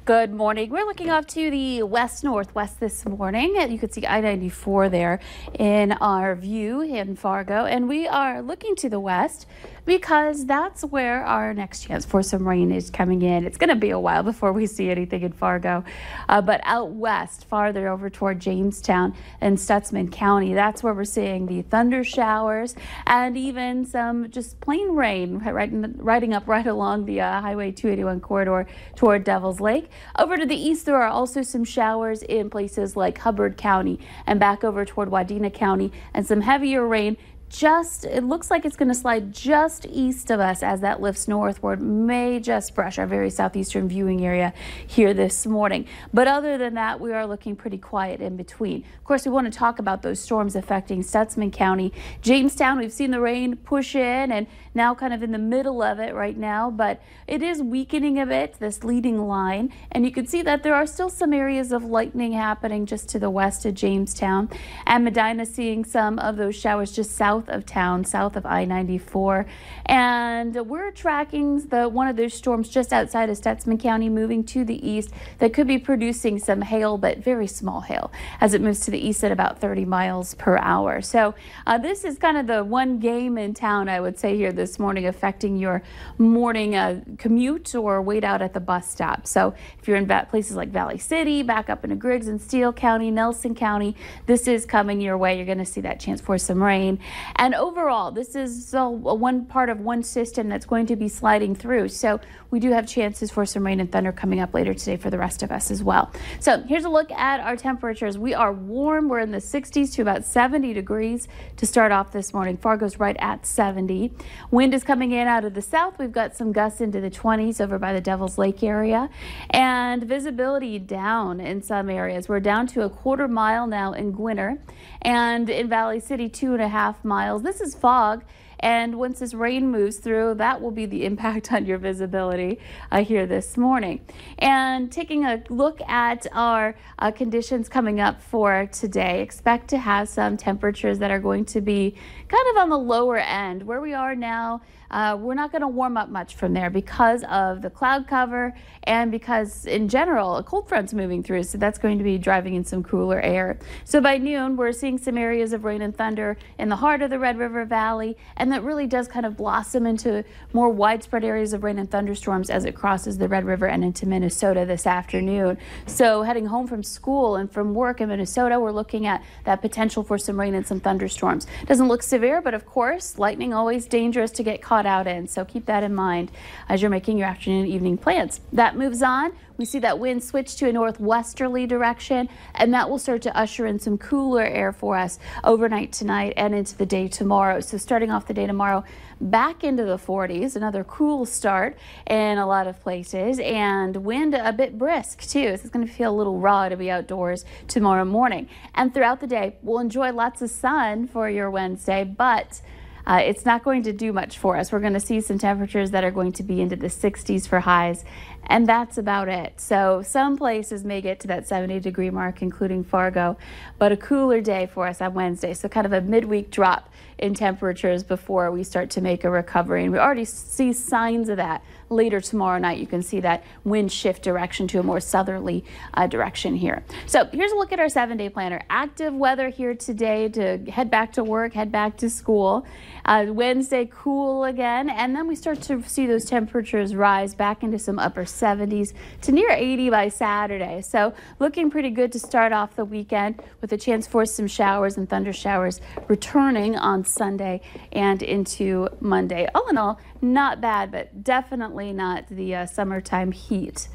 Good morning. We're looking off to the west-northwest this morning. You can see I-94 there in our view in Fargo, and we are looking to the west because that's where our next chance for some rain is coming in. It's going to be a while before we see anything in Fargo, but out west, farther over toward Jamestown and Stutsman County, that's where we're seeing the thunder showers and even some just plain rain riding up right along the Highway 281 corridor toward Devil's Lake. Over to the east, there are also some showers in places like Hubbard County and back over toward Wadena County, and some heavier rain. It looks like it's going to slide just east of us as that lifts northward, may just brush our very southeastern viewing area here this morning. But other than that, we are looking pretty quiet in between. Of course, we want to talk about those storms affecting Stutsman County. Jamestown, we've seen the rain push in and now kind of in the middle of it right now, but it is weakening a bit, this leading line. And you can see that there are still some areas of lightning happening just to the west of Jamestown. And Medina seeing some of those showers just south of town, south of I-94. And we're tracking one of those storms just outside of Stutsman County moving to the east that could be producing some hail, but very small hail as it moves to the east at about 30 miles per hour. So this is kind of the one game in town, I would say, here this morning, affecting your morning commute or wait out at the bus stop. So if you're in places like Valley City, back up into Griggs and Steele County, Nelson County, this is coming your way. You're going to see that chance for some rain. And overall, this is one part of one system that's going to be sliding through. So we do have chances for some rain and thunder coming up later today for the rest of us as well. So here's a look at our temperatures. We are warm. We're in the 60s to about 70 degrees to start off this morning. Fargo's right at 70. Wind is coming in out of the south. We've got some gusts into the 20s over by the Devil's Lake area. And visibility down in some areas. We're down to a quarter mile now in Gwinner. And in Valley City, 2.5 miles. This is fog. And once this rain moves through, that will be the impact on your visibility here this morning. And taking a look at our conditions coming up for today, expect to have some temperatures that are going to be kind of on the lower end. Where we are now, we're not going to warm up much from there because of the cloud cover and because in general a cold front's moving through, so that's going to be driving in some cooler air. So by noon we're seeing some areas of rain and thunder in the heart of the Red River Valley, and that really does kind of blossom into more widespread areas of rain and thunderstorms as it crosses the Red River and into Minnesota this afternoon. So heading home from school and from work in Minnesota, we're looking at that potential for some rain and some thunderstorms. Doesn't look severe, but of course lightning always dangerous to get caught out in, so keep that in mind as you're making your afternoon and evening plans. That moves on. We see that wind switch to a northwesterly direction, and that will start to usher in some cooler air for us overnight tonight and into the day tomorrow. So starting off the day tomorrow, back into the 40s, another cool start in a lot of places, and wind a bit brisk too. So it's going to feel a little raw to be outdoors tomorrow morning. And throughout the day, we'll enjoy lots of sun for your Wednesday, but it's not going to do much for us. We're going to see some temperatures that are going to be into the 60s for highs, and that's about it. So some places may get to that 70-degree mark, including Fargo, but a cooler day for us on Wednesday. So kind of a midweek drop in temperatures before we start to make a recovery. And we already see signs of that later tomorrow night. You can see that wind shift direction to a more southerly direction here. So here's a look at our 7-day planner. Active weather here today to head back to work, head back to school. Wednesday cool again, and then we start to see those temperatures rise back into some upper 70s to near 80 by Saturday. So looking pretty good to start off the weekend with a chance for some showers and thunder showers returning on Sunday and into Monday. All in all, not bad, but definitely not the summertime heat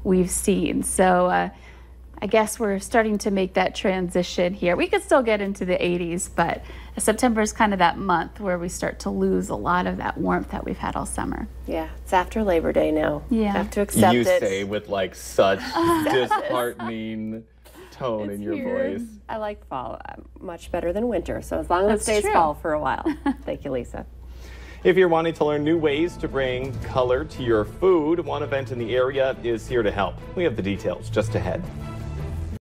we've seen. So I guess we're starting to make that transition here. We could still get into the 80s, but September is kind of that month where we start to lose a lot of that warmth that we've had all summer. Yeah, it's after Labor Day now. Yeah. Have to accept it. You say with like such disheartening tone in your voice. I like fall much better than winter, so as long as it stays fall for a while. Thank you, Lisa. If you're wanting to learn new ways to bring color to your food, one event in the area is here to help. We have the details just ahead.